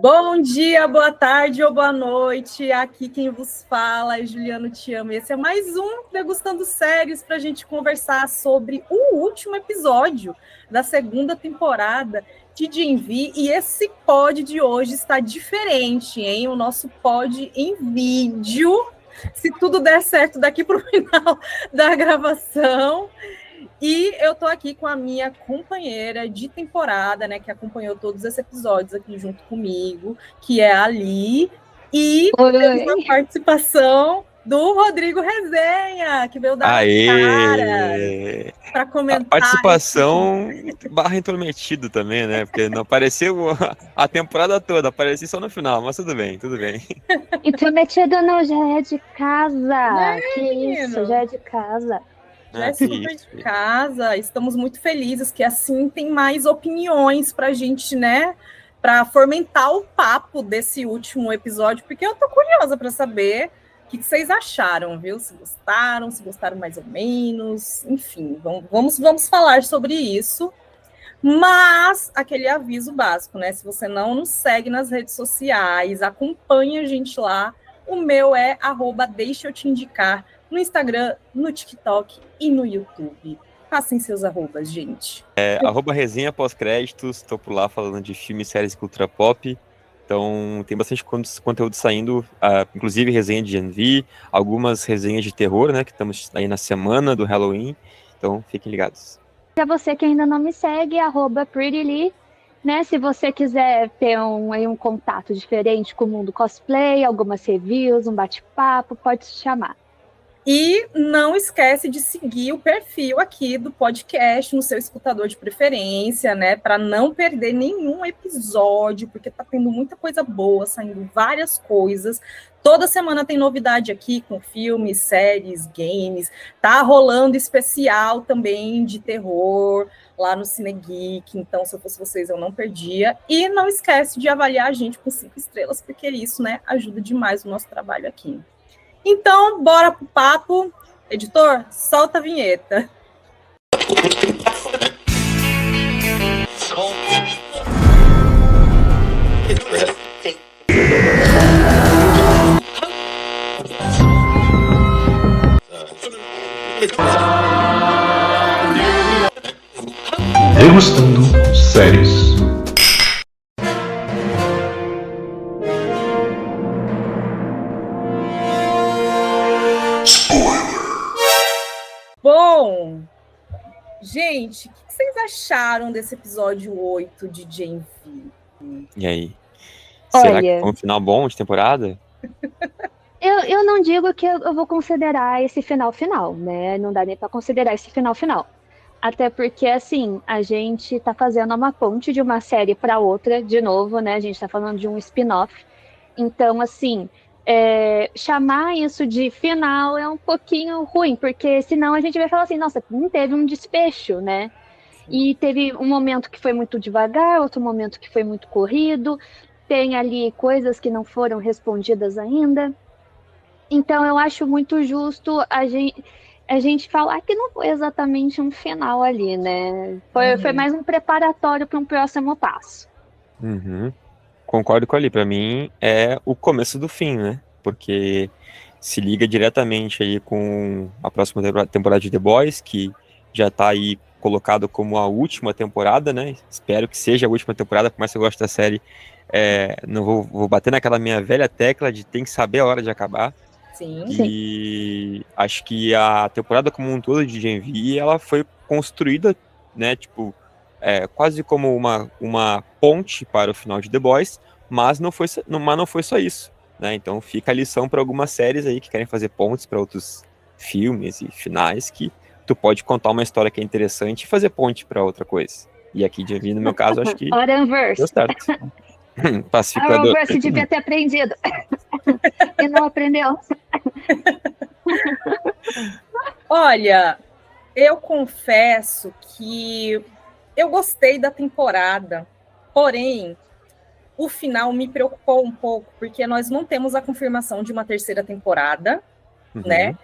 Bom dia, boa tarde ou boa noite. Aqui quem vos fala é Juliano Te Amo. Esse é mais um Degustando Séries para a gente conversar sobre o último episódio da segunda temporada de Gen V. E esse pod de hoje está diferente, hein? O nosso pod em vídeo. Se tudo der certo daqui para o final da gravação. E eu tô aqui com a minha companheira de temporada, né, que acompanhou todos esses episódios aqui junto comigo, que é a Ali, e temos a participação do Rodrigo Resenha, que veio dar cara para comentar. A participação barra intrometido também, né? Porque não apareceu a temporada toda, apareceu só no final, mas tudo bem, tudo bem. Intrometido não, já é de casa. Que isso, já é de casa. Já é super de casa, estamos muito felizes que assim tem mais opiniões para a gente, né, para fomentar o papo desse último episódio, porque eu tô curiosa para saber o que vocês acharam, viu? Se gostaram mais ou menos, enfim, vamos falar sobre isso. Mas aquele aviso básico, né? Se você não nos segue nas redes sociais, acompanha a gente lá. O meu é @deixa eu te indicar no Instagram, no TikTok e no YouTube. Passem seus arrobas, gente. @resenha pós-créditos, tô por lá falando de filmes, séries e cultura pop. Então tem bastante conteúdo saindo, inclusive resenha de Gen V, algumas resenhas de terror, né? Que estamos aí na semana do Halloween. Então fiquem ligados. Para você que ainda não me segue, @prettylee, né? Se você quiser ter um contato diferente com o mundo cosplay, algumas reviews, um bate-papo, pode se chamar. E não esquece de seguir o perfil aqui do podcast no seu escutador de preferência, né? Para não perder nenhum episódio, porque tá tendo muita coisa boa, saindo várias coisas. Toda semana tem novidade aqui com filmes, séries, games. Tá rolando especial também de terror lá no Cine Geek. Então, se eu fosse vocês, eu não perdia. E não esquece de avaliar a gente com 5 estrelas, porque isso, né, ajuda demais o nosso trabalho aqui. Então, bora pro papo. Editor, solta a vinheta. Degustando séries. Bom, gente, o que vocês acharam desse episódio 8 de Gen V? E aí? Olha, será que foi um final bom de temporada? Eu não digo que eu vou considerar esse final, né? Não dá nem para considerar esse final. Até porque, assim, a gente tá fazendo uma ponte de uma série para outra, de novo, né? A gente tá falando de um spin-off. Então, assim, chamar isso de final é um pouquinho ruim, porque senão a gente vai falar assim, nossa, não teve um desfecho, né? E teve um momento que foi muito devagar, outro momento que foi muito corrido, tem ali coisas que não foram respondidas ainda. Então eu acho muito justo a gente falar que não foi exatamente um final ali, né? Foi mais um preparatório para um próximo passo. Uhum. Concordo com a Ali. Pra mim é o começo do fim, né? Porque se liga diretamente aí com a próxima temporada de The Boys, que já tá aí colocado como a última temporada, né? Espero que seja a última temporada, por mais que eu goste da série. Não vou bater naquela minha velha tecla de tem que saber a hora de acabar. Sim. E acho que a temporada como um todo de Gen V, ela foi construída, né? Tipo, quase como uma ponte para o final de The Boys, mas não foi só isso, né? Então fica a lição para algumas séries aí que querem fazer pontes para outros filmes e finais, que tu pode contar uma história que é interessante e fazer ponte para outra coisa. E aqui, Gen V, no meu caso, acho que deu certo. Pacificador. Aranverse devia ter aprendido. E não aprendeu. Olha, eu confesso que eu gostei da temporada, porém, o final me preocupou um pouco, porque nós não temos a confirmação de uma terceira temporada, né?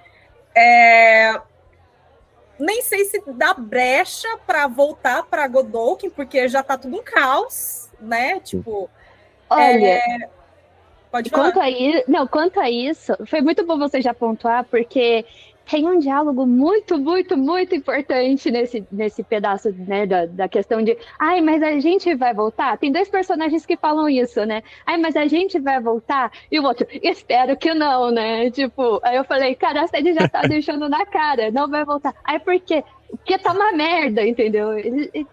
Nem sei se dá brecha para voltar para Godolkin, porque já tá tudo um caos, né? Tipo, Olha, Pode falar. quanto a isso, foi muito bom você já pontuar, porque tem um diálogo muito, muito, muito importante nesse pedaço, né, da questão de, ai, mas a gente vai voltar? Tem dois personagens que falam isso, né? Ai, mas a gente vai voltar? E o outro, espero que não, né? Tipo, aí eu falei, cara, a série já tá deixando na cara, não vai voltar. Aí por quê? Porque tá uma merda, entendeu?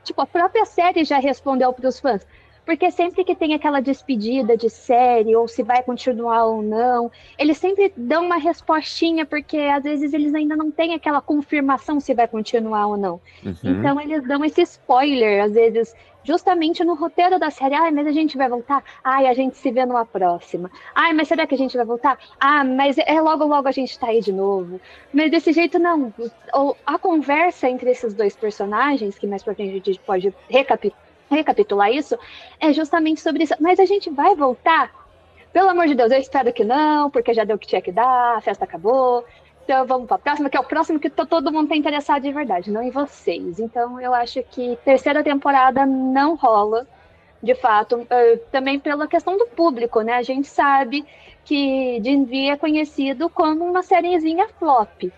Tipo, a própria série já respondeu pros fãs. Porque sempre que tem aquela despedida de série, ou se vai continuar ou não, eles sempre dão uma respostinha, porque às vezes eles ainda não têm aquela confirmação se vai continuar ou não. Uhum. Então eles dão esse spoiler, às vezes, justamente no roteiro da série. Ai, mas a gente vai voltar? Ai, a gente se vê numa próxima. Ai, mas será que a gente vai voltar? Ah, mas é logo, logo a gente tá aí de novo. Mas desse jeito, não. A conversa entre esses dois personagens, que mais pra frente a gente pode recapitular isso, é justamente sobre isso. Mas a gente vai voltar? Pelo amor de Deus, eu espero que não, porque já deu o que tinha que dar, a festa acabou. Então vamos para a próxima, que é o próximo que todo mundo tá interessado de verdade, não em vocês. Então eu acho que terceira temporada não rola, de fato, também pela questão do público, né? A gente sabe que Gen V é conhecido como uma sériezinha flop,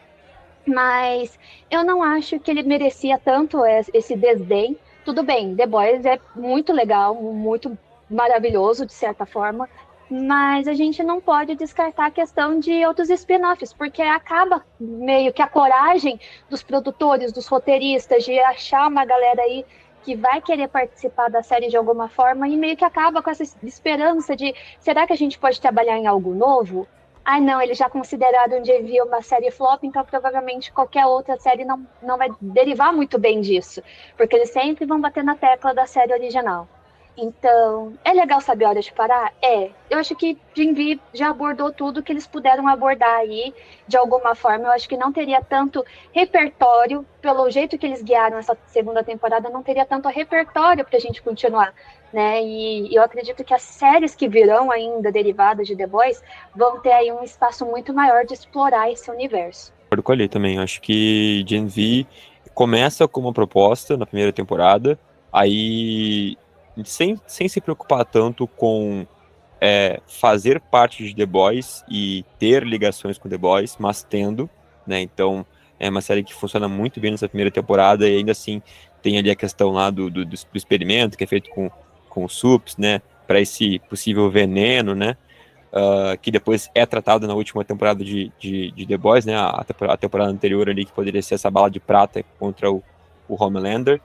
mas eu não acho que ele merecia tanto esse desdém. Tudo bem, The Boys é muito legal, muito maravilhoso, de certa forma, mas a gente não pode descartar a questão de outros spin-offs, porque acaba meio que a coragem dos produtores, dos roteiristas, de achar uma galera aí que vai querer participar da série de alguma forma e meio que acaba com essa esperança de, será que a gente pode trabalhar em algo novo? Ah, não, ele já considerado um JV uma série flop, então provavelmente qualquer outra série não vai derivar muito bem disso, porque eles sempre vão bater na tecla da série original. Então, é legal saber a hora de parar? É. Eu acho que Gen V já abordou tudo que eles puderam abordar aí, de alguma forma. Eu acho que não teria tanto repertório, pelo jeito que eles guiaram essa segunda temporada, não teria tanto repertório pra gente continuar, né? E eu acredito que as séries que virão ainda derivadas de The Boys vão ter aí um espaço muito maior de explorar esse universo. Concordo com a Lê também. Acho que Gen V começa com uma proposta na primeira temporada, aí sem se preocupar tanto com fazer parte de The Boys e ter ligações com The Boys, mas tendo, né? Então é uma série que funciona muito bem nessa primeira temporada e ainda assim tem ali a questão lá do experimento que é feito com sups, né? Para esse possível veneno, né? Que depois é tratado na última temporada de The Boys, né? A temporada anterior ali, que poderia ser essa bala de prata contra o Homelander.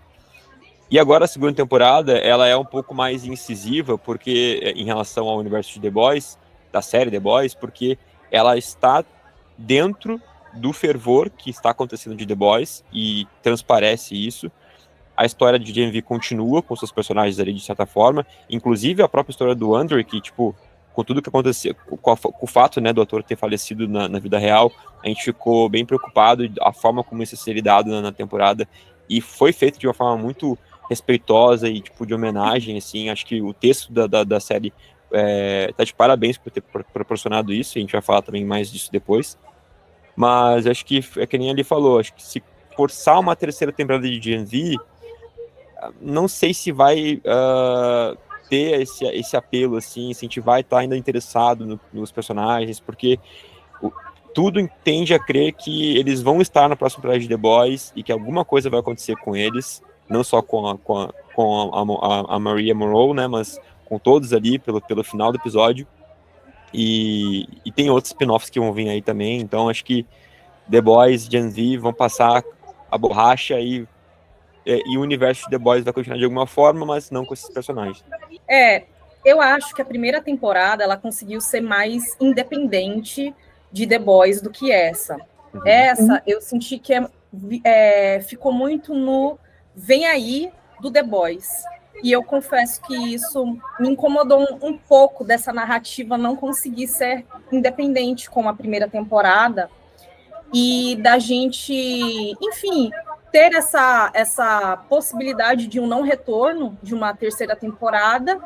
E agora a segunda temporada, ela é um pouco mais incisiva, porque em relação ao universo de The Boys, da série The Boys, porque ela está dentro do fervor que está acontecendo de The Boys, e transparece isso. A história de Gen V continua com seus personagens ali, de certa forma, inclusive a própria história do Andrew, que, tipo, com tudo que aconteceu, com o fato, né, do ator ter falecido na vida real, a gente ficou bem preocupado, a forma como isso seria dado na temporada, e foi feito de uma forma muito respeitosa e, tipo, de homenagem, assim. Acho que o texto da série tá de parabéns por ter proporcionado isso, e a gente vai falar também mais disso depois. Mas acho que é que nem ele falou, acho que se forçar uma terceira temporada de Gen V, não sei se vai ter esse apelo, assim, se a gente vai estar ainda interessado nos personagens, porque tudo tende a crer que eles vão estar na próxima temporada de The Boys e que alguma coisa vai acontecer com eles, não só com a Maria Monroe, né, mas com todos ali pelo final do episódio. E tem outros spin-offs que vão vir aí também, então acho que The Boys, Gen V vão passar a borracha e o universo de The Boys vai continuar de alguma forma, mas não com esses personagens. Eu acho que a primeira temporada ela conseguiu ser mais independente de The Boys do que essa. Uhum. Essa, eu senti que ficou muito no vem aí do The Boys. E eu confesso que isso me incomodou um pouco dessa narrativa não conseguir ser independente como a primeira temporada e da gente, enfim, ter essa possibilidade de um não retorno de uma terceira temporada,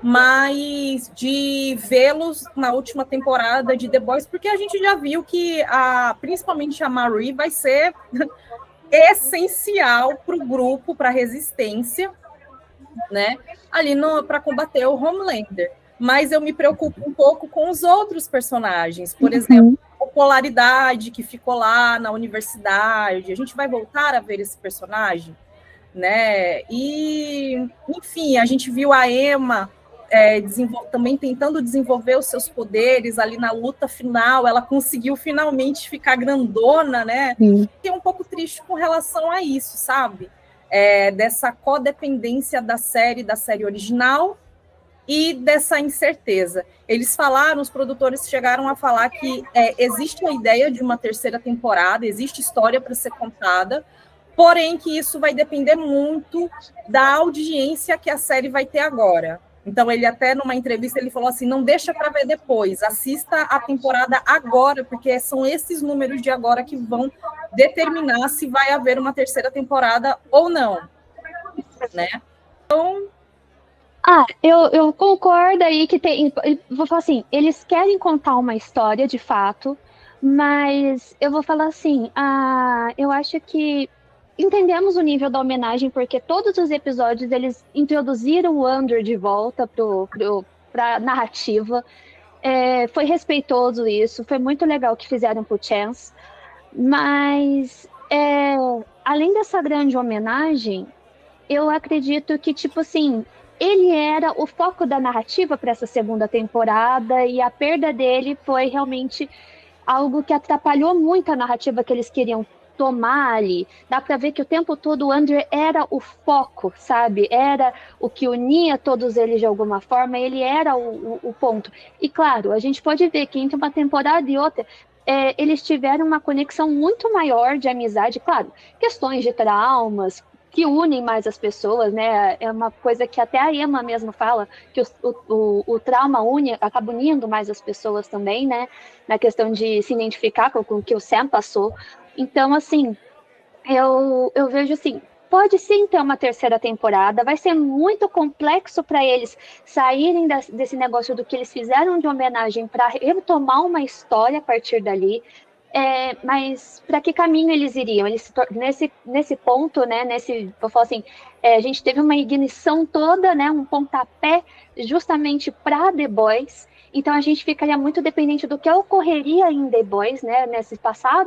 mas de vê-los na última temporada de The Boys, porque a gente já viu que principalmente a Marie vai ser essencial para o grupo, para a resistência, né? Ali para combater o Homelander. mas eu me preocupo um pouco com os outros personagens. Por exemplo, a Polaridade, que ficou lá na universidade. A gente vai voltar a ver esse personagem, né? E, enfim, a gente viu a Emma também tentando desenvolver os seus poderes ali na luta final. Ela conseguiu finalmente ficar grandona, né? Fiquei um pouco triste com relação a isso, sabe? Dessa codependência da série original, e dessa incerteza. Eles falaram, os produtores chegaram a falar que existe a ideia de uma terceira temporada, existe história para ser contada, porém que isso vai depender muito da audiência que a série vai ter agora. Então, ele até numa entrevista, ele falou assim, não deixa para ver depois, assista a temporada agora, porque são esses números de agora que vão determinar se vai haver uma terceira temporada ou não, né? Então, eu concordo aí que tem. Vou falar assim, eles querem contar uma história de fato, mas eu vou falar assim, eu acho que entendemos o nível da homenagem, porque todos os episódios eles introduziram o Andrew de volta para a narrativa. Foi respeitoso isso, foi muito legal o que fizeram pro Chance, mas além dessa grande homenagem, eu acredito que, tipo assim, ele era o foco da narrativa para essa segunda temporada e a perda dele foi realmente algo que atrapalhou muito a narrativa que eles queriam tomar ali. Dá para ver que o tempo todo o Andrew era o foco, sabe? Era o que unia todos eles de alguma forma, ele era o ponto. E claro, a gente pode ver que entre uma temporada e outra, eles tiveram uma conexão muito maior de amizade, claro, questões de traumas, que unem mais as pessoas, né? É uma coisa que até a Emma mesmo fala, que o trauma acaba unindo mais as pessoas também, né? Na questão de se identificar com o que o Sam passou. Então, assim, eu vejo assim, pode sim ter uma terceira temporada, vai ser muito complexo para eles saírem desse negócio do que eles fizeram de homenagem para retomar uma história a partir dali. Mas para que caminho eles iriam? Nesse ponto, né? Vou falar assim, a gente teve uma ignição toda, né? Um pontapé justamente para The Boys. Então a gente ficaria muito dependente do que ocorreria em The Boys, né?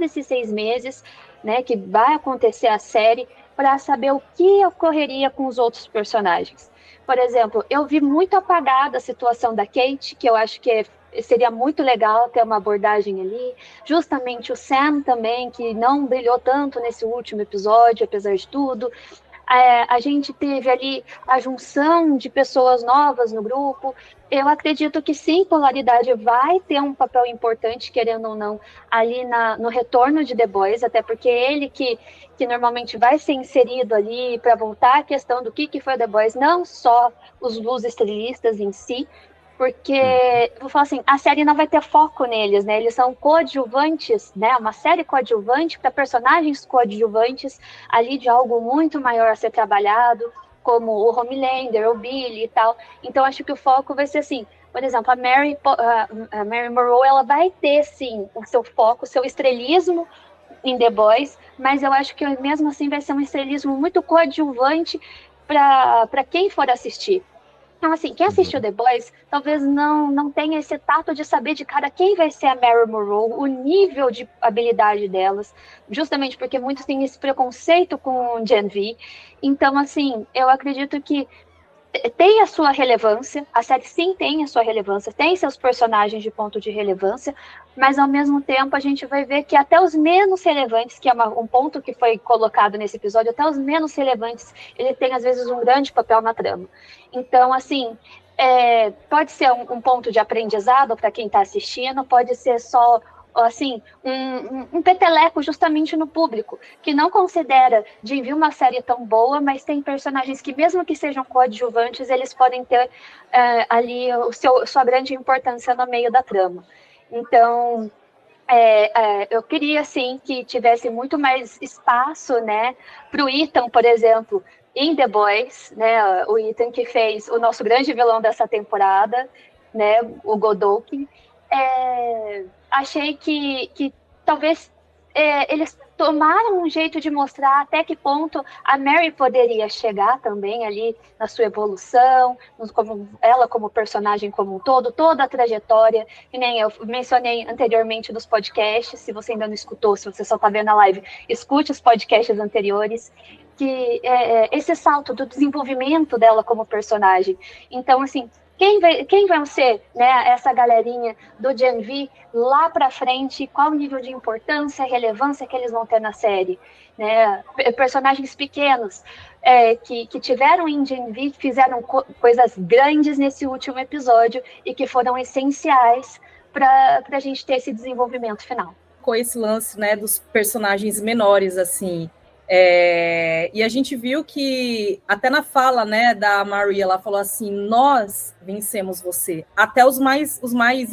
Esses 6 meses, né? Que vai acontecer a série, para saber o que ocorreria com os outros personagens. Por exemplo, eu vi muito apagada a situação da Kate, que eu acho que seria muito legal ter uma abordagem ali. Justamente o Sam também, que não brilhou tanto nesse último episódio, apesar de tudo. A gente teve ali a junção de pessoas novas no grupo. Eu acredito que sim, Polaridade vai ter um papel importante, querendo ou não, ali no retorno de The Boys, até porque ele que normalmente vai ser inserido ali para voltar à questão do que foi The Boys, não só os estrelistas em si, porque, vou falar assim, a série não vai ter foco neles, né? Eles são coadjuvantes, né? Uma série coadjuvante para personagens coadjuvantes ali de algo muito maior a ser trabalhado, como o Homelander, o Billy e tal. Então, acho que o foco vai ser assim, por exemplo, a Mary Monroe, ela vai ter, sim, o seu foco, o seu estrelismo em The Boys, mas eu acho que mesmo assim vai ser um estrelismo muito coadjuvante para quem for assistir. Então, assim, quem assistiu The Boys talvez não tenha esse tato de saber de cara quem vai ser a Mary Monroe, o nível de habilidade delas, justamente porque muitos têm esse preconceito com Gen V. Então, assim, eu acredito que tem a sua relevância, a série sim tem a sua relevância, tem seus personagens de ponto de relevância, mas ao mesmo tempo a gente vai ver que até os menos relevantes, que é um ponto que foi colocado nesse episódio, até os menos relevantes, ele tem às vezes um grande papel na trama. Então, assim, pode ser um ponto de aprendizado para quem está assistindo, pode ser só assim, um peteleco justamente no público, que não considera de vir uma série tão boa, mas tem personagens que, mesmo que sejam coadjuvantes, eles podem ter ali sua grande importância no meio da trama. Então, eu queria, sim, que tivesse muito mais espaço, né, para o Ethan, por exemplo, em The Boys, né, o Ethan que fez o nosso grande vilão dessa temporada, né, o Godolphin. Achei que talvez eles tomaram um jeito de mostrar até que ponto a Mary poderia chegar também ali na sua evolução, como ela como personagem como um todo, toda a trajetória, que nem eu mencionei anteriormente nos podcasts. Se você ainda não escutou, se você só está vendo a live, escute os podcasts anteriores, que esse salto do desenvolvimento dela como personagem. Então, assim, quem vão ser, né, essa galerinha do Gen V lá para frente? Qual o nível de importância, relevância que eles vão ter na série? Né? Personagens pequenos que tiveram em Gen V, fizeram coisas grandes nesse último episódio e que foram essenciais para a gente ter esse desenvolvimento final. Com esse lance, né, dos personagens menores, assim, e a gente viu que até na fala, né, da Maria, ela falou assim: nós vencemos você, até os mais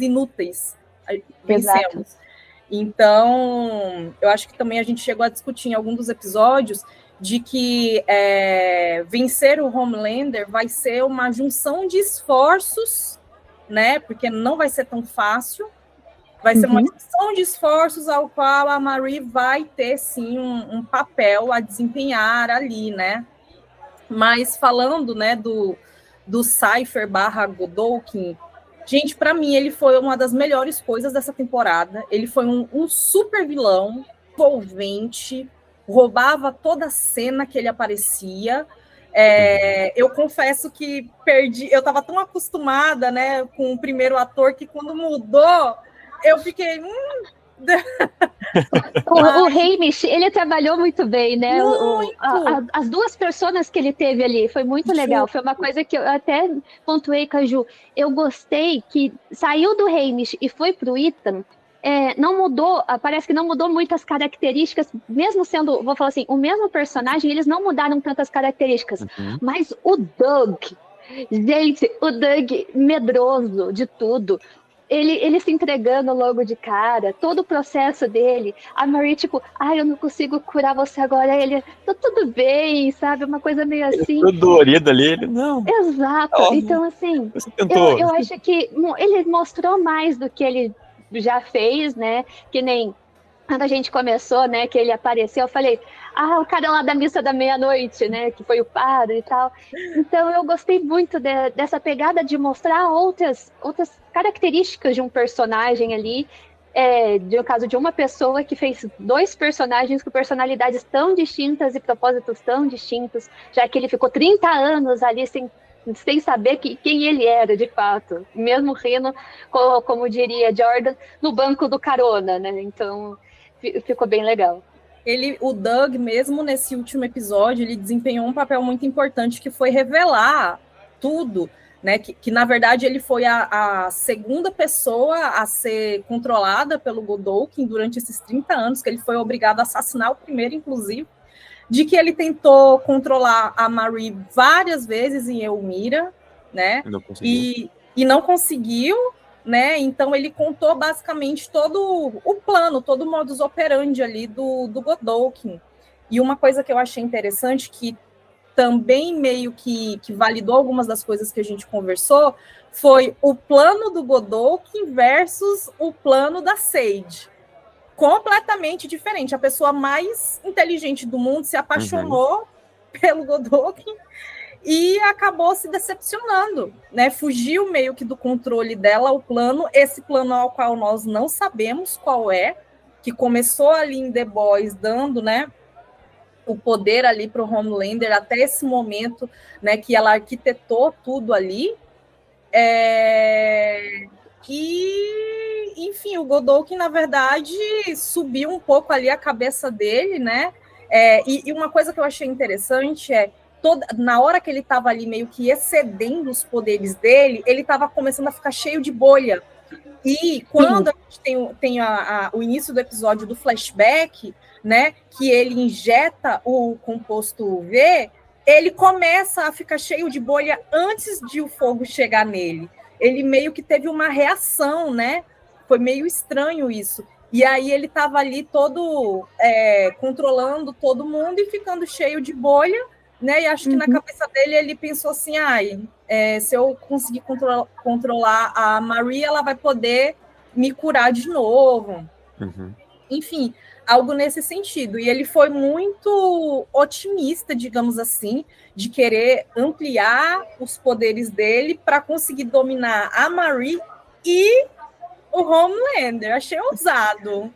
inúteis vencemos. Exato. Então, eu acho que também a gente chegou a discutir em algum dos episódios de que vencer o Homelander vai ser uma junção de esforços, né, porque não vai ser tão fácil. Vai ser uma junção de esforços ao qual a Marie vai ter, sim, um papel a desempenhar ali, né? Mas falando, né, do Cypher / Godolkin, gente, para mim, ele foi uma das melhores coisas dessa temporada. Ele foi um super vilão, envolvente, roubava toda a cena que ele aparecia. Eu confesso que eu estava tão acostumada, né, com o primeiro ator, que quando mudou, eu fiquei... O Hamish, ele trabalhou muito bem, né? As duas personas que ele teve ali, foi muito legal. Foi uma coisa que eu até pontuei com a Ju. Eu gostei que saiu do Hamish e foi pro Ethan. Não mudou, parece que não mudou muitas características, mesmo sendo, vou falar assim, o mesmo personagem, eles não mudaram tantas características. Mas o Doug, gente, o Doug medroso de tudo. Ele se entregando logo de cara, todo o processo dele, a Marie, tipo, eu não consigo curar você agora, ele, tá tudo bem, sabe, uma coisa meio assim. Ele dolorido ali, ele, não. Exato, então assim, eu acho que ele mostrou mais do que ele já fez, né, que nem quando a gente começou, né, que ele apareceu, eu falei, o cara lá da missa da meia-noite, né, que foi o padre e tal. Então eu gostei muito dessa pegada de mostrar outras características de um personagem ali, no caso de uma pessoa que fez dois personagens com personalidades tão distintas e propósitos tão distintos, já que ele ficou 30 anos ali sem saber quem ele era, de fato. Mesmo rindo, como diria Jordan, no banco do carona, né? Então, ficou bem legal. O Doug, mesmo nesse último episódio, ele desempenhou um papel muito importante, que foi revelar tudo, né? Que na verdade, ele foi a segunda pessoa a ser controlada pelo Godolkin durante esses 30 anos, que ele foi obrigado a assassinar o primeiro, inclusive, de que ele tentou controlar a Marie várias vezes em Elmira, né? E não conseguiu, né? Então ele contou basicamente todo o plano, todo o modus operandi ali do Godolkin. E uma coisa que eu achei interessante, que também meio que validou algumas das coisas que a gente conversou, foi o plano do Godolkin versus o plano da Sage. Completamente diferente. A pessoa mais inteligente do mundo se apaixonou pelo Godolkin e acabou se decepcionando, né? Fugiu meio que do controle dela o plano, esse plano ao qual nós não sabemos qual é, que começou ali em The Boys, dando, né, o poder ali para o Homelander até esse momento, né, que ela arquitetou tudo ali. E, enfim, o Godolkin, na verdade, subiu um pouco ali a cabeça dele, né? E uma coisa que eu achei interessante na hora que ele estava ali meio que excedendo os poderes dele, ele estava começando a ficar cheio de bolha. E quando a gente tem o início do episódio do flashback, né, que ele injeta o composto V, ele começa a ficar cheio de bolha antes de o fogo chegar nele. Ele meio que teve uma reação, né? Foi meio estranho isso. E aí ele estava ali todo controlando todo mundo e ficando cheio de bolha, né? E acho que na cabeça dele ele pensou assim, se eu conseguir controlar a Maria, ela vai poder me curar de novo. enfim, algo nesse sentido. E ele foi muito otimista, digamos assim, de querer ampliar os poderes dele para conseguir dominar a Marie e o Homelander. Achei ousado.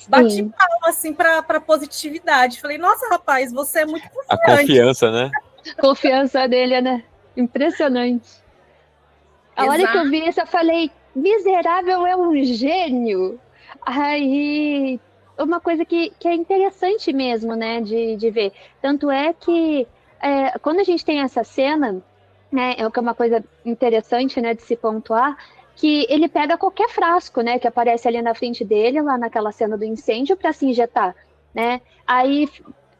Bati palma, assim, para positividade. Falei, nossa, rapaz, você é muito confiante. A confiança, né? Confiança dele, né? Impressionante. A hora que eu vi isso, eu falei, miserável é um gênio. Aí, uma coisa que é interessante mesmo, né, de ver. Tanto é que quando a gente tem essa cena, né, é uma coisa interessante, né, de se pontuar, que ele pega qualquer frasco, né, que aparece ali na frente dele, lá naquela cena do incêndio, para se injetar, né. Aí,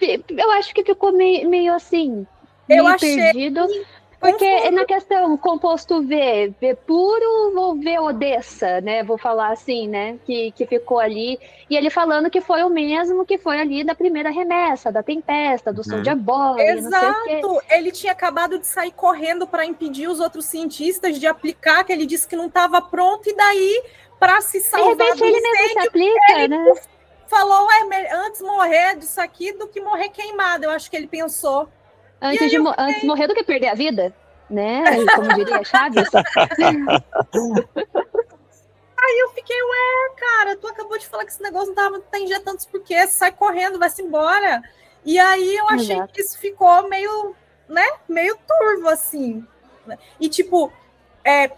eu acho que ficou meio assim, meio perdido. Porque na questão composto V puro ou V Odessa, né? Vou falar assim, né? Que ficou ali. E ele falando que foi o mesmo que foi ali da primeira remessa, da Tempesta, do Soldier Boy. Exato! Ele tinha acabado de sair correndo para impedir os outros cientistas de aplicar, que ele disse que não estava pronto, e daí, para se salvar de repente, do ele incêndio, mesmo se aplica, ele né? falou, antes morrer disso aqui do que morrer queimado. Eu acho que ele pensou. Antes de morrer do que perder a vida, né? Como diria Chaves. Aí eu fiquei, cara, tu acabou de falar que esse negócio não tá injetando isso por quê? Sai correndo, vai-se embora. E aí eu achei que isso ficou meio, né, meio turvo, assim. E tipo,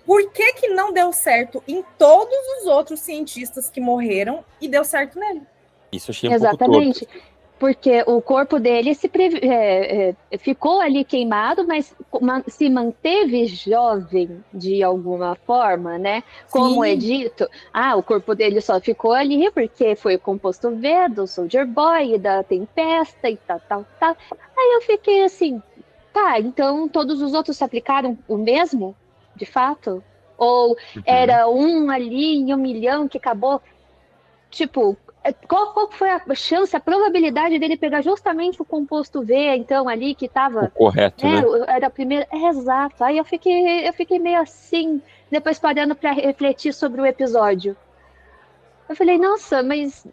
por que não deu certo em todos os outros cientistas que morreram e deu certo nele? Isso achei um pouco torto. Porque o corpo dele ficou ali queimado, mas se manteve jovem de alguma forma, né? Como é dito, o corpo dele só ficou ali porque foi composto V do Soldier Boy, da Tempesta e tal. Aí eu fiquei assim, então todos os outros se aplicaram o mesmo, de fato? Ou era um ali em 1 milhão que acabou, tipo... Qual foi a chance, a probabilidade dele pegar justamente o composto V, então, ali, que estava... correto, né? Era a primeira... exato. Aí eu fiquei meio assim, depois parando para refletir sobre o episódio. Eu falei, nossa, mas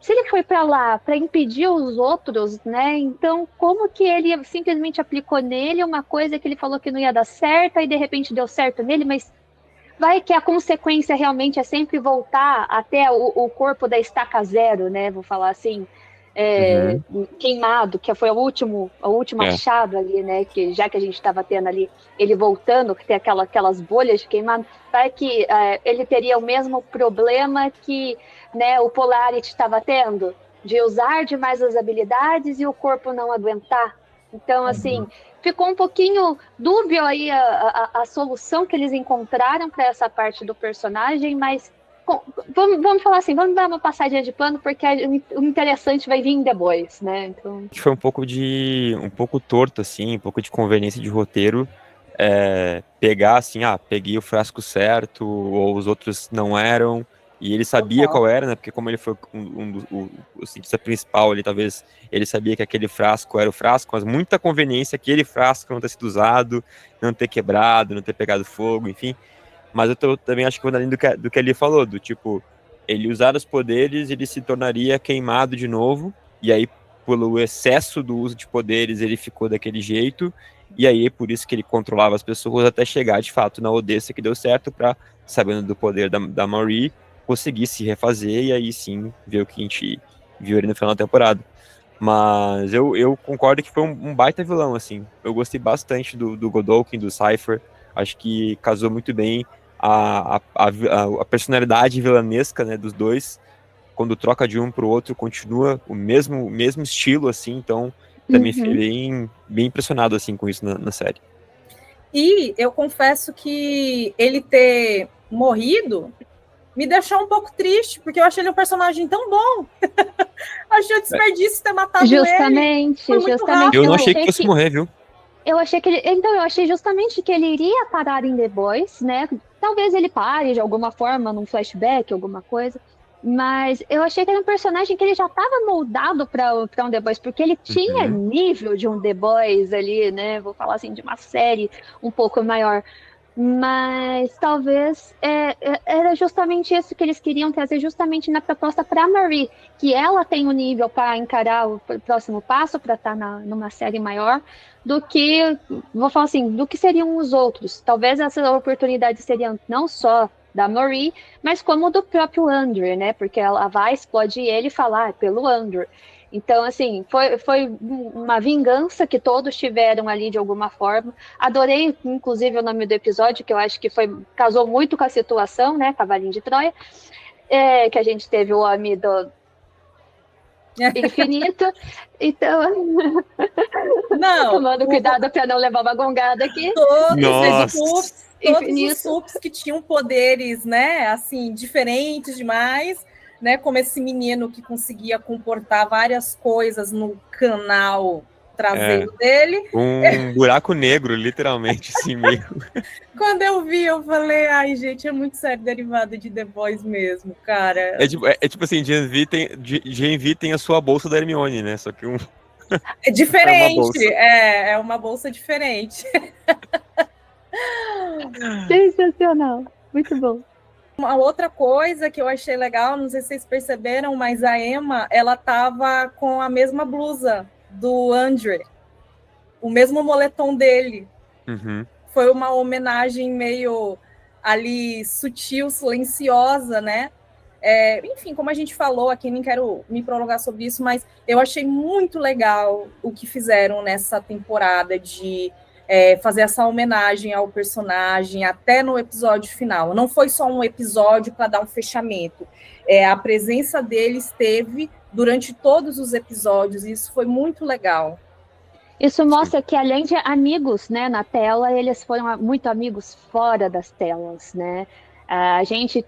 se ele foi para lá para impedir os outros, né? Então, como que ele simplesmente aplicou nele uma coisa que ele falou que não ia dar certo, e de repente deu certo nele, mas... vai que a consequência realmente é sempre voltar até o corpo da estaca zero, né? Vou falar assim, queimado, que foi o último achado ali, né? Que já que a gente estava tendo ali, ele voltando, que tem aquelas bolhas de queimado, vai que ele teria o mesmo problema que, né, o Polaris estava tendo, de usar demais as habilidades e o corpo não aguentar. Então, assim, ficou um pouquinho dúbio aí a solução que eles encontraram para essa parte do personagem, mas vamos falar assim, vamos dar uma passadinha de pano, porque o interessante vai vir em The Boys, né? Então... foi um pouco torto, assim, um pouco de conveniência de roteiro, pegar assim, peguei o frasco certo, ou os outros não eram, e ele sabia qual era, né? Porque como ele foi o cientista principal ali, talvez ele sabia que aquele frasco era o frasco, mas muita conveniência aquele frasco não ter sido usado, não ter quebrado, não ter pegado fogo, enfim. Mas eu também acho que vou na linha do que ele falou, do tipo, ele usar os poderes, ele se tornaria queimado de novo, e aí, pelo excesso do uso de poderes, ele ficou daquele jeito, e aí por isso que ele controlava as pessoas até chegar, de fato, na Odessa, que deu certo, para, sabendo do poder da Marie, conseguir se refazer, e aí sim, ver o que a gente viu ali no final da temporada. Mas eu concordo que foi um baita vilão, assim. Eu gostei bastante do Godolphin, do Cypher, acho que casou muito bem a personalidade vilanesca, né, dos dois. Quando troca de um para o outro, continua o mesmo estilo, assim, então também fiquei bem impressionado, assim, com isso na série. E eu confesso que ele ter morrido me deixou um pouco triste, porque eu achei ele um personagem tão bom. Achei o desperdício ter matado ele. Justamente. Eu não achei que fosse morrer, viu? Eu achei justamente que ele iria parar em The Boys, né? Talvez ele pare de alguma forma, num flashback, alguma coisa. Mas eu achei que era um personagem que ele já estava moldado para um The Boys, porque ele tinha nível de um The Boys ali, né? Vou falar assim, de uma série um pouco maior. Mas talvez era justamente isso que eles queriam trazer justamente na proposta para a Marie, que ela tem o nível para encarar o próximo passo, para estar numa série maior, do que, vou falar assim, do que seriam os outros. Talvez essa oportunidade seria não só da Marie, mas como do próprio Andrew, né? Porque ela vai, explode ele e falar pelo Andrew. Então, assim, foi uma vingança que todos tiveram ali de alguma forma. Adorei, inclusive, o nome do episódio, que eu acho que casou muito com a situação, né? Cavalinho de Troia. Que a gente teve o homem do infinito. Então, Não, tomando cuidado para não levar uma gongada aqui. Todos os subs que tinham poderes, né? Assim, diferentes demais. Né, como esse menino que conseguia comportar várias coisas no canal traseiro dele. Um buraco negro, literalmente, assim mesmo. Quando eu vi, eu falei, ai, gente, é muito sério derivado de The Boys mesmo, cara. É tipo assim, Gen V tem a sua bolsa da Hermione, né? Só que é diferente, é uma bolsa diferente. Sensacional, muito bom. Uma outra coisa que eu achei legal, não sei se vocês perceberam, mas a Emma, ela tava com a mesma blusa do Andrew, o mesmo moletom dele. Uhum. Foi uma homenagem meio ali sutil, silenciosa, né? Enfim, como a gente falou aqui, nem quero me prolongar sobre isso, mas eu achei muito legal o que fizeram nessa temporada de fazer essa homenagem ao personagem até no episódio final. Não foi só um episódio para dar um fechamento. A presença dele esteve durante todos os episódios, e isso foi muito legal. Isso mostra que, além de amigos, né, na tela, eles foram muito amigos fora das telas, né? A gente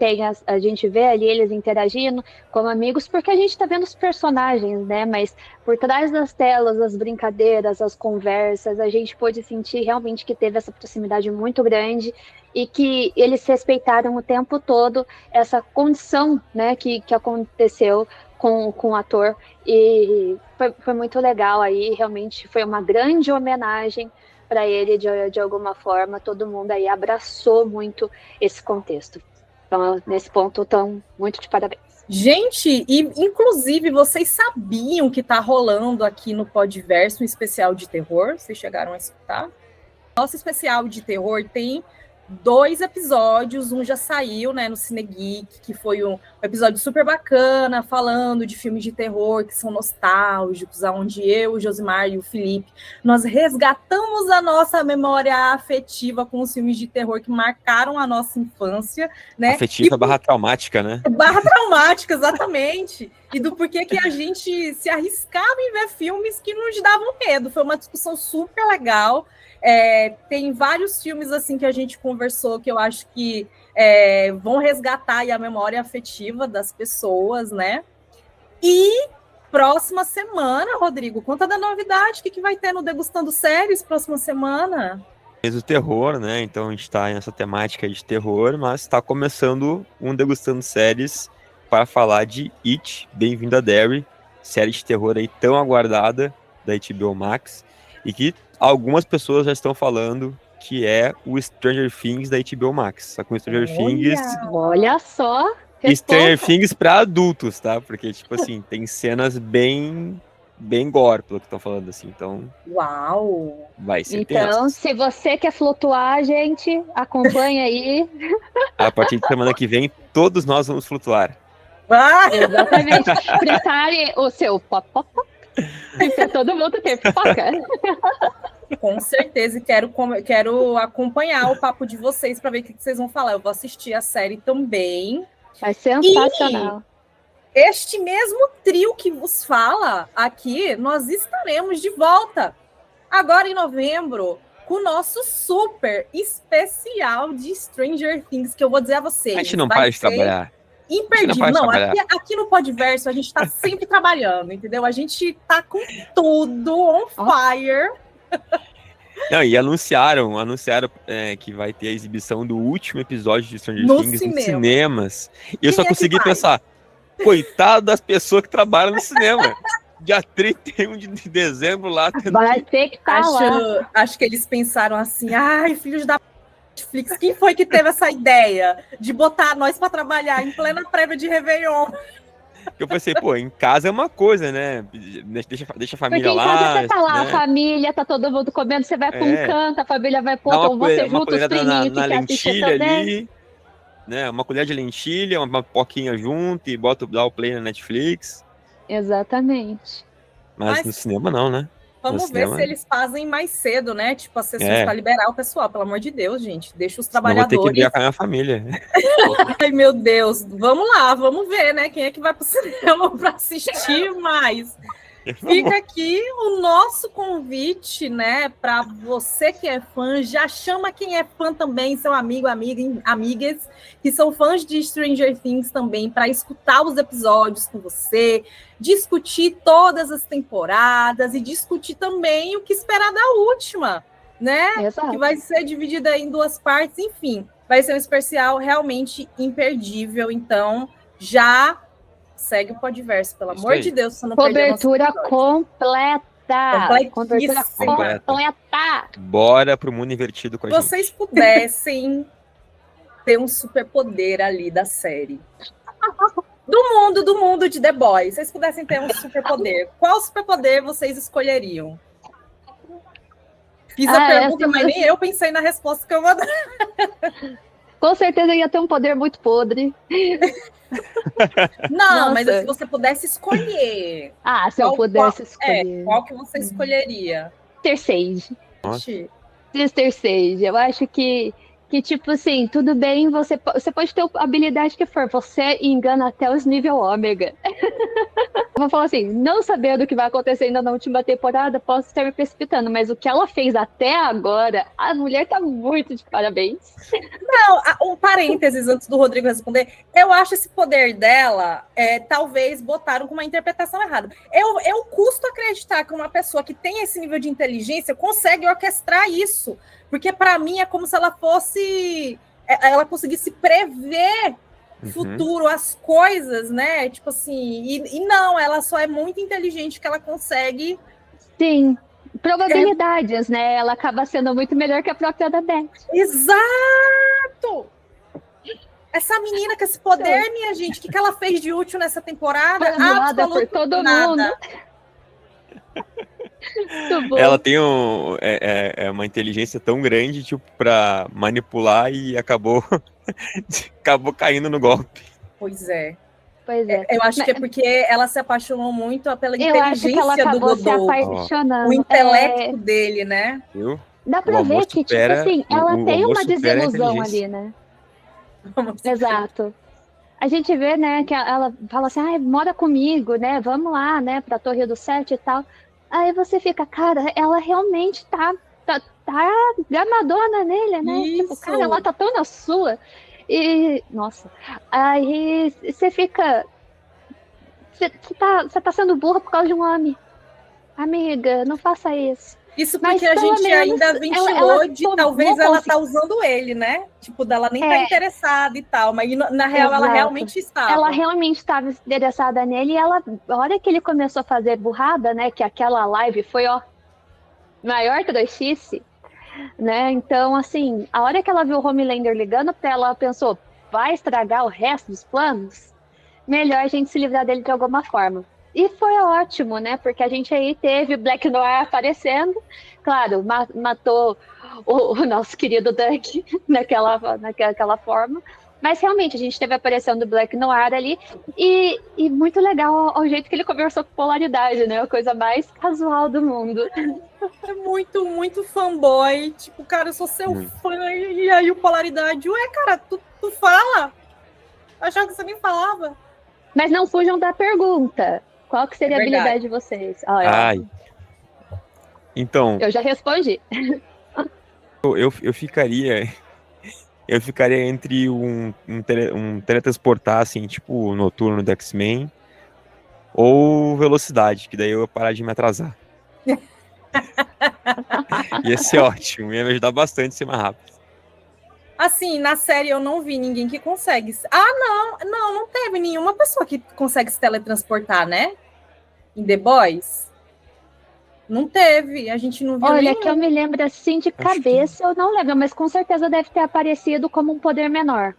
vê ali eles interagindo como amigos porque a gente está vendo os personagens, né? Mas por trás das telas, as brincadeiras, as conversas, a gente pôde sentir realmente que teve essa proximidade muito grande e que eles respeitaram o tempo todo essa condição, né, que aconteceu com o ator, e foi muito legal aí, realmente foi uma grande homenagem para ele de alguma forma, todo mundo aí abraçou muito esse contexto. Então, nesse ponto, estão muito de parabéns. Gente, e inclusive vocês sabiam que está rolando aqui no Podverso um especial de terror? Vocês chegaram a escutar? Nosso especial de terror tem 2 episódios, um já saiu, né, no Cine Geek, que foi um episódio super bacana, falando de filmes de terror que são nostálgicos, onde eu, o Josimar e o Felipe, nós resgatamos a nossa memória afetiva com os filmes de terror que marcaram a nossa infância, né? Afetiva barra traumática, né? Barra traumática, exatamente. E do porquê que a gente se arriscava em ver filmes que nos davam medo. Foi uma discussão super legal. Tem vários filmes assim que a gente conversou que eu acho que vão resgatar aí a memória afetiva das pessoas, né? E próxima semana, Rodrigo, conta da novidade, o que vai ter no Degustando Séries próxima semana? O terror, né? Então a gente está nessa temática de terror, mas está começando um Degustando Séries para falar de It, Bem-vindo a Derry, série de terror aí tão aguardada da HBO Max, e que algumas pessoas já estão falando que é o Stranger Things da HBO Max. Só com Stranger Things... Olha só! Stranger Things para adultos, tá? Porque, tipo assim, tem cenas bem gore, pelo que estão falando, assim. Então... Uau! Vai ser então, tenso. Se você quer flutuar, gente, acompanha aí. A partir de semana que vem, todos nós vamos flutuar. Exatamente. Prepare o seu pop. E para todo mundo ter pipoca. Com certeza, e quero acompanhar o papo de vocês para ver o que vocês vão falar. Eu vou assistir a série também. É sensacional. E este mesmo trio que vos fala aqui, nós estaremos de volta agora em novembro com o nosso super especial de Stranger Things, que eu vou dizer a vocês. A gente não para de trabalhar. Imperdível. Não, aqui no Podverso a gente está sempre trabalhando, entendeu? A gente tá com tudo on fire. Não, e anunciaram que vai ter a exibição do último episódio de Stranger Things nos cinemas. E eu só consegui pensar, coitado das pessoas que trabalham no cinema. Dia 31 de dezembro lá. Vai ter que estar lá. Acho que eles pensaram assim, ai, filhos da... Netflix, quem foi que teve essa ideia de botar nós para trabalhar em plena prévia de Réveillon? Eu pensei, pô, em casa é uma coisa, né? Deixa a família Porque em lá, casa você tá lá, a né? família, tá todo mundo comendo, você vai pra um canto, a família vai pro Dá outro, ou você uma junta os colherada na priminhos que quer assistir lentilha também. ali, né? Uma colher de lentilha, uma poquinha junto e dá o play na Netflix. Exatamente. Mas no cinema não, né? Vamos ver se eles fazem mais cedo, né? Tipo, as sessões para liberar o pessoal. Pelo amor de Deus, gente. Deixa os trabalhadores. Não vou ter que brigar com a minha família. Ai, meu Deus. Vamos lá, vamos ver, né? Quem é que vai pro cinema para assistir mais? Fica aqui o nosso convite, né? Para você que é fã, já chama quem é fã também, seu amigo, amigas, que são fãs de Stranger Things também, para escutar os episódios com você, discutir todas as temporadas e discutir também o que esperar da última, né? Exato. Que vai ser dividida em 2 partes, enfim. Vai ser um especial realmente imperdível, então já segue o Podverso, pelo amor de Deus, você não cobertura completa. Cobertura completa. Bora pro mundo invertido com a gente. Se vocês pudessem ter um superpoder ali da série. Do mundo de The Boys. Se vocês pudessem ter um superpoder, qual superpoder vocês escolheriam? Fiz a pergunta, mas nem eu pensei na resposta que eu vou dar. Com certeza ia ter um poder muito podre. Não, mas se você pudesse escolher. Se eu pudesse escolher. Qual que você escolheria? Sister Sage. Sister Sage. Eu acho que tipo assim, tudo bem, você pode ter a habilidade que for, você engana até os nível ômega. Eu vou falar assim, não sabendo o que vai acontecer ainda na última temporada, posso estar me precipitando, mas o que ela fez até agora, a mulher tá muito de parabéns. Não, um parênteses antes do Rodrigo responder, eu acho esse poder dela, talvez botaram com uma interpretação errada. Eu custo acreditar que uma pessoa que tem esse nível de inteligência consegue orquestrar isso, porque para mim é como se ela conseguisse prever futuro, as coisas, né? Tipo assim, e não, ela só é muito inteligente que ela consegue. Sim, probabilidades, né? Ela acaba sendo muito melhor que a própria da Beth. Exato! Essa menina com esse poder, minha gente, o que ela fez de útil nessa temporada? Nada por todo mundo. Ela tem uma inteligência tão grande, tipo, para manipular e acabou caindo no golpe. Pois é. Eu acho que é porque ela se apaixonou muito pela inteligência do Godot, o intelecto dele, né? Dá pra ver que, tipo assim, ela tem uma desilusão ali, né? Exato. A gente vê, né, que ela fala assim, mora comigo, né? Vamos lá, né, pra Torre do Sete e tal. Aí você fica, cara, ela realmente tá gamadona nele, né? Isso. Tipo, cara, ela tá tão na sua. E, nossa, aí você fica... Você tá sendo burra por causa de um homem. Amiga, não faça isso. Isso porque a gente ainda ventilou de talvez ela tá usando ele, né? Tipo, dela nem tá interessada e tal, mas na real ela realmente estava. Ela realmente estava interessada nele e a hora que ele começou a fazer burrada, né? Que aquela live foi, maior trouxice, né? Então, assim, a hora que ela viu o Homelander ligando pra ela pensou, vai estragar o resto dos planos? Melhor a gente se livrar dele de alguma forma. E foi ótimo, né? Porque a gente aí teve o Black Noir aparecendo. Claro, matou o nosso querido Duck naquela forma. Mas realmente, a gente teve a aparição do Black Noir ali. E muito legal o jeito que ele conversou com Polaridade, né? A coisa mais casual do mundo. É muito, muito fanboy. Tipo, cara, eu sou seu fã. E aí o Polaridade, cara, tu fala? Achava que você nem falava. Mas não fujam da pergunta. Qual que seria a habilidade de vocês? Então... Eu já respondi. Eu ficaria entre um teletransportar, assim, tipo Noturno do X-Men, ou Velocidade, que daí eu ia parar de me atrasar. Ia ser ótimo, ia me ajudar bastante a ser mais rápido. Assim, na série eu não vi ninguém que consegue. Não teve nenhuma pessoa que consegue se teletransportar, né? Em The Boys. Não teve, a gente não viu Olha, nenhum. que eu me lembro assim de cabeça, eu não lembro, mas com certeza deve ter aparecido como um poder menor.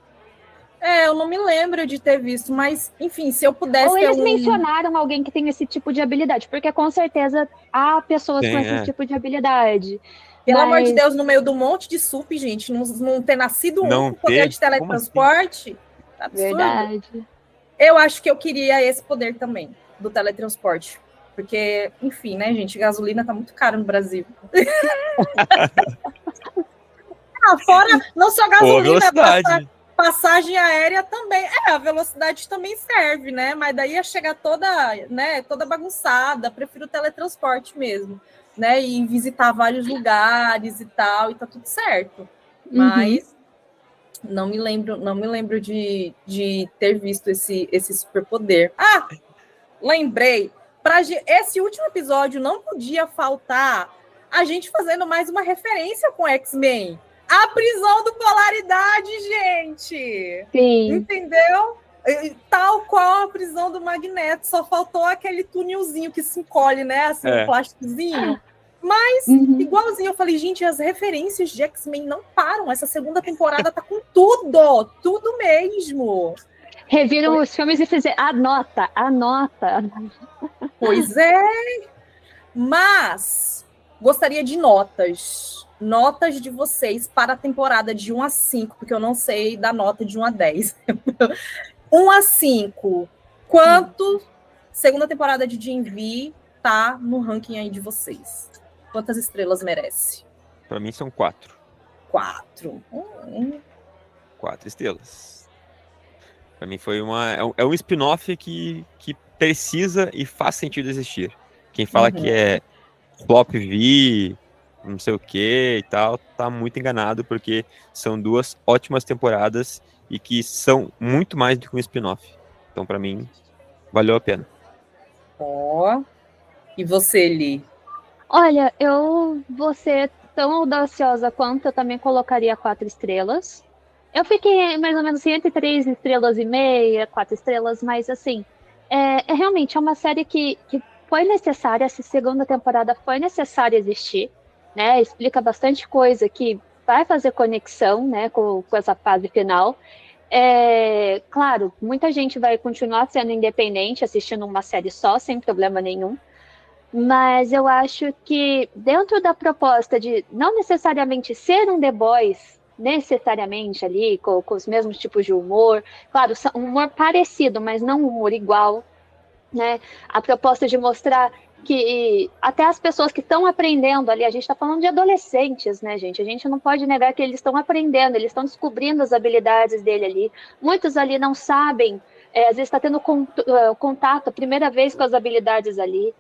Eu não me lembro de ter visto, mas, enfim, se eu pudesse Ou ter eles mencionaram alguém que tem esse tipo de habilidade, porque com certeza há pessoas com esse tipo de habilidade. Pelo amor de Mas Deus, no meio do monte de sup, gente, não ter nascido Não com poder ter? de teletransporte, tá absurdo. verdade. Eu acho que eu queria esse poder também, do teletransporte. Porque, enfim, né, gente, gasolina tá muito caro no Brasil. Fora, não só gasolina, passagem aérea também. A velocidade também serve, né? Mas daí ia chegar toda bagunçada. Prefiro o teletransporte mesmo, né? E visitar vários lugares e tal, e tá tudo certo. Mas não me lembro de ter visto esse superpoder. Lembrei. Para esse último episódio não podia faltar a gente fazendo mais uma referência com X-Men. A prisão do Polaridade, gente! Sim. Entendeu? Tal qual a prisão do Magneto. Só faltou aquele tunilzinho que se encolhe, né? Assim, um plásticozinho. Mas, igualzinho, eu falei, gente, as referências de X-Men não param. Essa segunda temporada tá com tudo mesmo. Reviram os filmes e fizeram, anota. Pois é. Mas, gostaria de notas de vocês para a temporada de 1 a 5, porque eu não sei da nota de 1 a 10. 1 a 5, quanto segunda temporada de Gen V tá no ranking aí de vocês? Quantas estrelas merece? Para mim são 4. 4. 4 estrelas. Para mim foi é um spin-off que precisa e faz sentido existir. Quem fala que é flop V, não sei o que e tal, tá muito enganado, porque são 2 ótimas temporadas e que são muito mais do que um spin-off. Então, para mim, valeu a pena. E você, Li? Olha, eu vou ser tão audaciosa quanto, eu também colocaria 4 estrelas. Eu fiquei mais ou menos entre 3 estrelas e meia, 4 estrelas, mas assim, realmente uma série que foi necessária, essa segunda temporada foi necessária existir, né? Explica bastante coisa que vai fazer conexão, né, com essa fase final. Claro, muita gente vai continuar sendo independente, assistindo uma série só, sem problema nenhum. Mas eu acho que dentro da proposta de não necessariamente ser um The Boys, necessariamente ali, com os mesmos tipos de humor, claro, um humor parecido, mas não um humor igual, né? A proposta de mostrar que até as pessoas que estão aprendendo ali, a gente está falando de adolescentes, né, gente? A gente não pode negar que eles estão aprendendo, eles estão descobrindo as habilidades dele ali. Muitos ali não sabem, às vezes está tendo contato a primeira vez com as habilidades ali.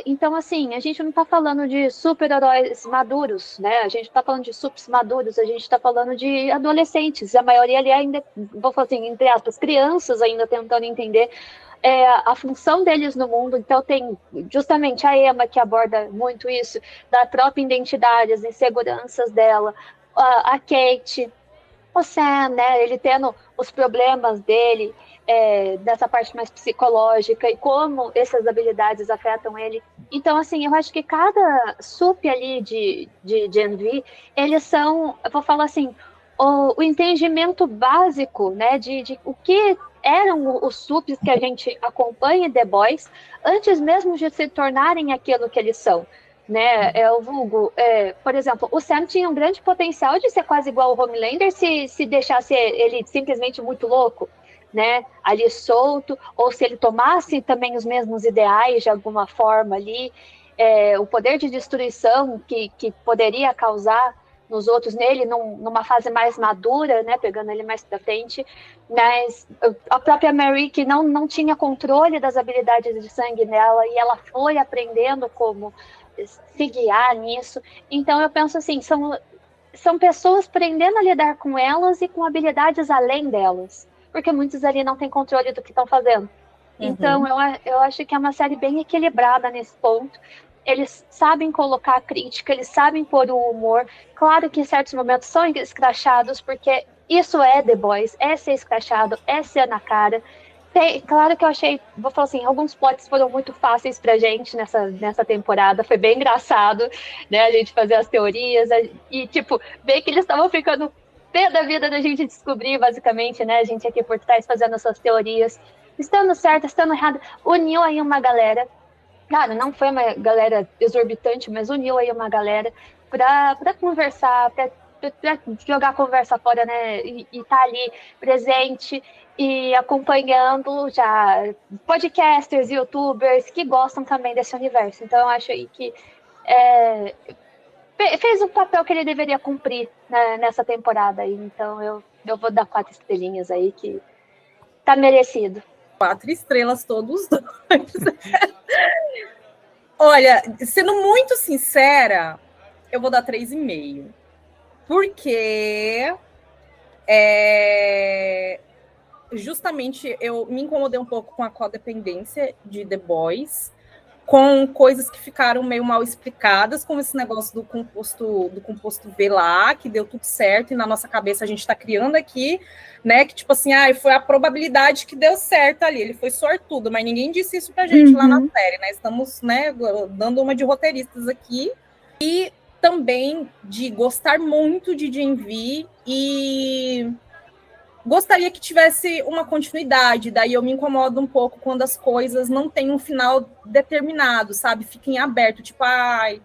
Então, assim, a gente não está falando de super-heróis maduros, né? A gente está falando de sups maduros, a gente está falando de adolescentes. A maioria ali ainda, vou falar assim, entre aspas, crianças ainda tentando entender a função deles no mundo. Então tem justamente a Emma, que aborda muito isso, da própria identidade, as inseguranças dela, a Kate, o Sam, né, ele tendo os problemas dele, dessa parte mais psicológica e como essas habilidades afetam ele. Então, assim, eu acho que cada sup ali de Gen V, eles são, eu vou falar assim, o entendimento básico, né, de o que eram os sups que a gente acompanha em The Boys, antes mesmo de se tornarem aquilo que eles são. Né, o vulgo, por exemplo, o Sam tinha um grande potencial de ser quase igual ao Homelander se deixasse ele simplesmente muito louco, né, ali solto, ou se ele tomasse também os mesmos ideais de alguma forma ali, o poder de destruição que poderia causar nos outros, nele, numa fase mais madura, né, pegando ele mais pra frente, mas a própria Mary, que não tinha controle das habilidades de sangue nela, e ela foi aprendendo como se guiar nisso. Então eu penso assim, são pessoas aprendendo a lidar com elas e com habilidades além delas, porque muitos ali não têm controle do que estão fazendo. Então eu acho que é uma série bem equilibrada nesse ponto. Eles sabem colocar a crítica, eles sabem pôr o humor. Claro que em certos momentos são escrachados, porque isso é The Boys, é ser escrachado, é ser na cara. Claro que eu achei, vou falar assim, alguns plots foram muito fáceis pra gente nessa temporada, foi bem engraçado, né, a gente fazer as teorias, e tipo, ver que eles estavam ficando pé da vida da gente descobrir, basicamente, né, a gente aqui por trás fazendo essas teorias, estando certo, estando errado, uniu aí uma galera, cara, não foi uma galera exorbitante, mas uniu aí uma galera pra conversar, pra jogar a conversa fora, né, e tá ali presente, e acompanhando já podcasters, youtubers que gostam também desse universo. Então, eu acho aí que fez o papel que ele deveria cumprir, né, nessa temporada. Aí. Então, eu vou dar 4 estrelinhas aí, que tá merecido. 4 estrelas todos os dois. Olha, sendo muito sincera, eu vou dar 3,5. Porque justamente eu me incomodei um pouco com a codependência de The Boys, com coisas que ficaram meio mal explicadas, como esse negócio do composto V lá, que deu tudo certo, e na nossa cabeça a gente está criando aqui, né, que tipo assim, foi a probabilidade que deu certo ali, ele foi sortudo, mas ninguém disse isso pra gente lá na série, né, estamos, né, dando uma de roteiristas aqui, e também de gostar muito de Gen V e gostaria que tivesse uma continuidade, daí eu me incomodo um pouco quando as coisas não têm um final determinado, sabe? Fiquem aberto, tipo,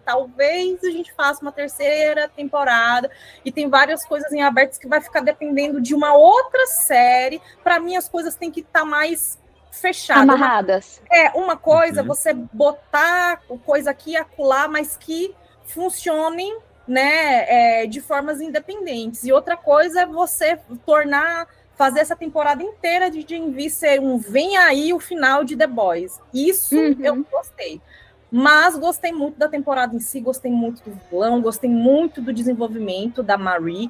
talvez a gente faça uma terceira temporada, e tem várias coisas em aberto que vai ficar dependendo de uma outra série. Para mim, as coisas têm que estar mais fechadas. Amarradas. Uma coisa, você botar coisa aqui e acolá, mas que funcionem, né, de formas independentes. E outra coisa é você fazer essa temporada inteira de Gen V ser vem aí o final de The Boys. Isso eu gostei. Mas gostei muito da temporada em si, gostei muito do vilão, gostei muito do desenvolvimento da Marie.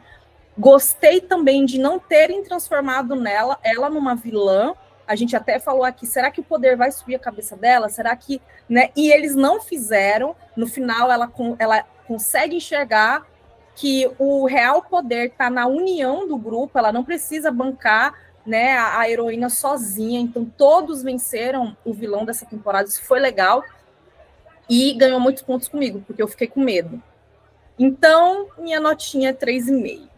Gostei também de não terem transformado ela numa vilã. A gente até falou aqui, será que o poder vai subir a cabeça dela? Será que, né? E eles não fizeram. No final, ela consegue enxergar que o real poder está na união do grupo. Ela não precisa bancar, né, a heroína sozinha. Então, todos venceram o vilão dessa temporada. Isso foi legal. E ganhou muitos pontos comigo, porque eu fiquei com medo. Então, minha notinha é 3,5.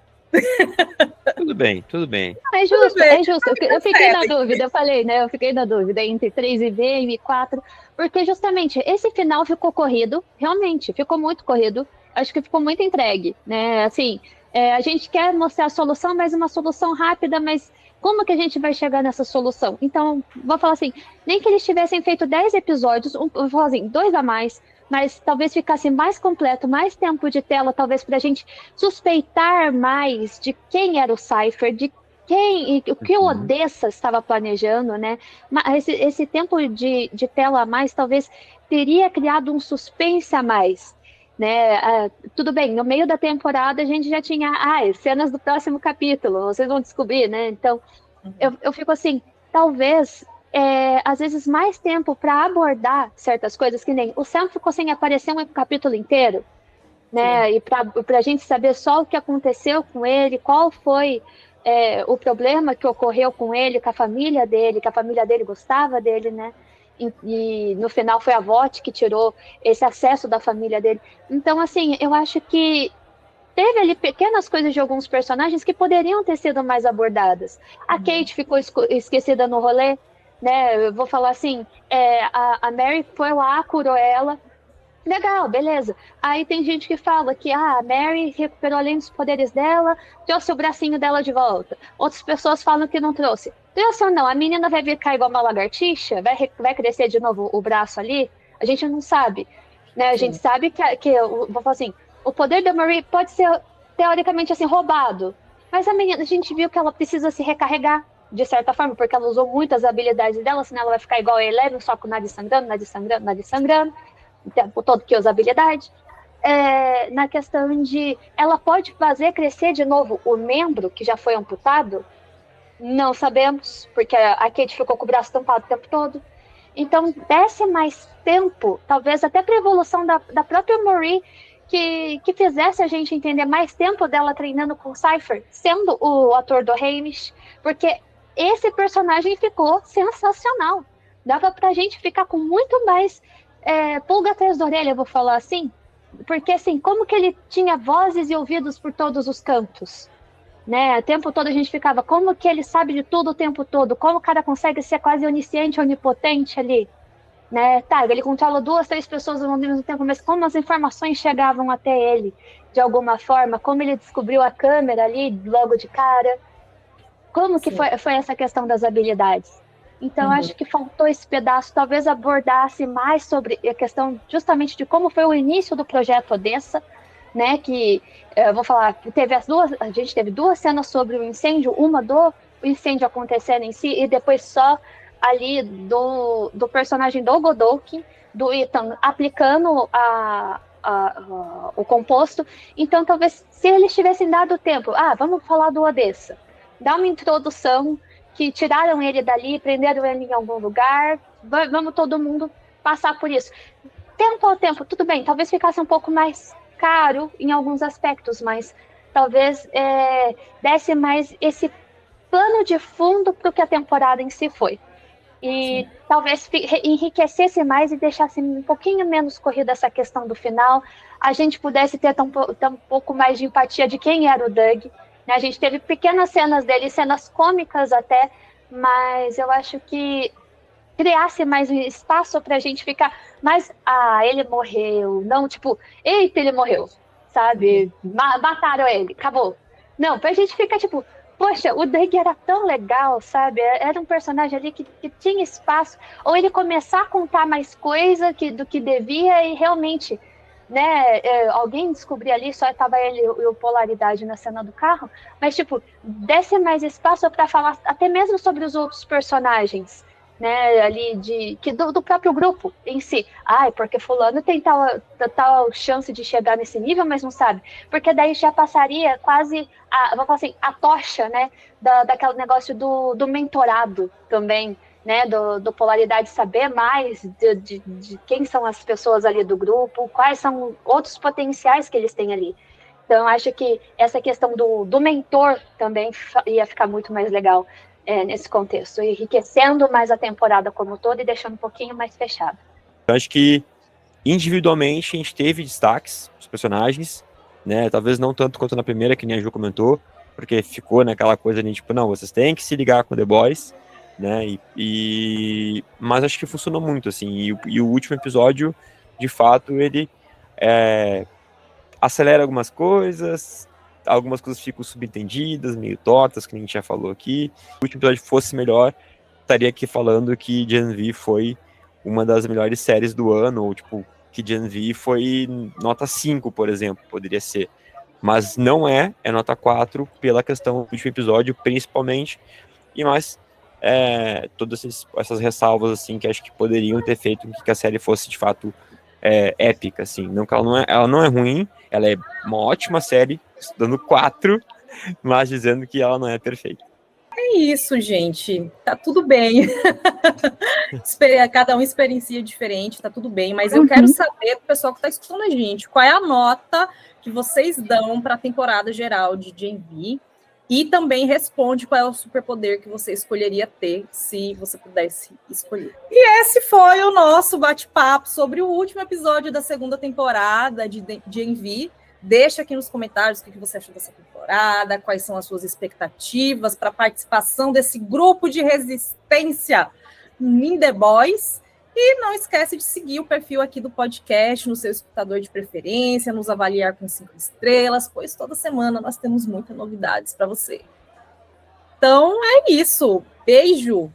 Tudo bem, tudo bem. É justo, é justo. Eu fiquei na dúvida, eu falei, né? Eu fiquei na dúvida entre 3,5 e 4, porque justamente esse final ficou corrido, realmente, ficou muito corrido. Acho que ficou muito entregue, né? Assim, a gente quer mostrar a solução, mas uma solução rápida, mas como que a gente vai chegar nessa solução? Então, vou falar assim, nem que eles tivessem feito 10 episódios, vou falar assim, 2 a mais, mas talvez ficasse mais completo, mais tempo de tela, talvez para a gente suspeitar mais de quem era o Cypher, de quem e o que o Odessa estava planejando, né? Mas esse tempo de tela a mais talvez teria criado um suspense a mais, né? Tudo bem, no meio da temporada a gente já tinha cenas do próximo capítulo, vocês vão descobrir, né? Então eu fico assim, talvez às vezes mais tempo para abordar certas coisas, que nem o Sam ficou sem aparecer um capítulo inteiro, né? Sim. E para a gente saber só o que aconteceu com ele, qual foi o problema que ocorreu com ele, com a família dele, que a família dele gostava dele, né? E no final foi a Vought que tirou esse acesso da família dele. Então, assim, eu acho que teve ali pequenas coisas de alguns personagens que poderiam ter sido mais abordadas. A Kate ficou esquecida no rolê, né? Eu vou falar assim, a Mary foi lá, curou ela. Legal, beleza. Aí tem gente que fala que a Mary recuperou além dos poderes dela, trouxe o bracinho dela de volta. Outras pessoas falam que não trouxe. Trouxe ou não? A menina vai ficar igual uma lagartixa? Vai crescer de novo o braço ali? A gente não sabe. Né? A gente sabe que vou falar assim, o poder da Marie pode ser, teoricamente, assim, roubado. Mas a menina, a gente viu que ela precisa se recarregar, de certa forma, porque ela usou muitas habilidades dela, senão ela vai ficar igual a Eleven, só com nariz sangrando, nariz sangrando, nariz sangrando. O tempo todo que usa habilidade, na questão de ela pode fazer crescer de novo o membro que já foi amputado? Não sabemos, porque a Kate ficou com o braço tampado o tempo todo. Então, desse mais tempo, talvez até para a evolução da própria Marie, que fizesse a gente entender mais tempo dela treinando com o Cypher, sendo o ator do Hamish, porque esse personagem ficou sensacional. Dava pra gente ficar com muito mais pulga atrás da orelha, eu vou falar assim. Porque, assim, como que ele tinha vozes e ouvidos por todos os cantos? Né? O tempo todo a gente ficava, como que ele sabe de tudo o tempo todo? Como o cara consegue ser quase onisciente, onipotente ali? Né? Tá, ele controla 2, 3 pessoas ao mesmo tempo, mas como as informações chegavam até ele, de alguma forma? Como ele descobriu a câmera ali, logo de cara? Como que foi essa questão das habilidades? Então, acho que faltou esse pedaço, talvez abordasse mais sobre a questão justamente de como foi o início do projeto Odessa, né? Que, eu vou falar, a gente teve 2 cenas sobre o incêndio, uma do incêndio acontecendo em si, e depois só ali do personagem do Godolkin, do Ethan, aplicando o composto. Então, talvez, se eles tivessem dado tempo, vamos falar do Odessa, dá uma introdução, que tiraram ele dali, prenderam ele em algum lugar, vamos todo mundo passar por isso. Tempo ao tempo, tudo bem, talvez ficasse um pouco mais caro em alguns aspectos, mas talvez desse mais esse plano de fundo para o que a temporada em si foi. E talvez enriquecesse mais e deixasse um pouquinho menos corrida essa questão do final, a gente pudesse ter um pouco mais de empatia de quem era o Doug. A gente teve pequenas cenas dele, cenas cômicas até, mas eu acho que criasse mais um espaço pra gente ficar mais, ele morreu, não tipo, eita, ele morreu, sabe? Mataram ele, acabou. Não, pra gente ficar tipo, poxa, o Doug era tão legal, sabe? Era um personagem ali que tinha espaço, ou ele começar a contar mais coisa do que devia e realmente... Né, alguém descobria ali, só estava ele e o Polaridade na cena do carro, mas tipo, desse mais espaço para falar até mesmo sobre os outros personagens, né, ali do próprio grupo em si. Porque fulano tem tal chance de chegar nesse nível, mas não sabe, porque daí já passaria quase vamos falar assim, a tocha, né, daquele negócio do mentorado também, né, do Polaridade, saber mais de quem são as pessoas ali do grupo, quais são outros potenciais que eles têm ali. Então, acho que essa questão do mentor também ia ficar muito mais legal nesse contexto, enriquecendo mais a temporada como toda e deixando um pouquinho mais fechada. Eu acho que, individualmente, a gente teve destaques dos personagens, né, talvez não tanto quanto na primeira, que nem a Ju comentou, porque ficou naquela coisa de, tipo, não, vocês têm que se ligar com The Boys, né, mas acho que funcionou muito, assim, e o último episódio, de fato, ele acelera algumas coisas ficam subentendidas, meio tortas, que a gente já falou aqui. Se o último episódio fosse melhor, estaria aqui falando que Gen V foi uma das melhores séries do ano, ou tipo, que Gen V foi nota 5, por exemplo, poderia ser. Mas não é nota 4 pela questão do último episódio, principalmente, e mais todas essas ressalvas, assim, que acho que poderiam ter feito com que a série fosse, de fato, épica, assim. Não que ela não é ruim, ela é uma ótima série, dando 4, mas dizendo que ela não é perfeita. É isso, gente. Tá tudo bem. Cada um experiencia diferente, tá tudo bem. Mas eu quero saber do pessoal que tá escutando a gente, qual é a nota que vocês dão para a temporada geral de Gen V? E também responde qual é o superpoder que você escolheria ter, se você pudesse escolher. E esse foi o nosso bate-papo sobre o último episódio da segunda temporada de Gen V. Deixa aqui nos comentários o que você achou dessa temporada, quais são as suas expectativas para a participação desse grupo de resistência em The Boys. E não esquece de seguir o perfil aqui do podcast no seu escutador de preferência, nos avaliar com 5 estrelas, pois toda semana nós temos muitas novidades para você. Então é isso. Beijo!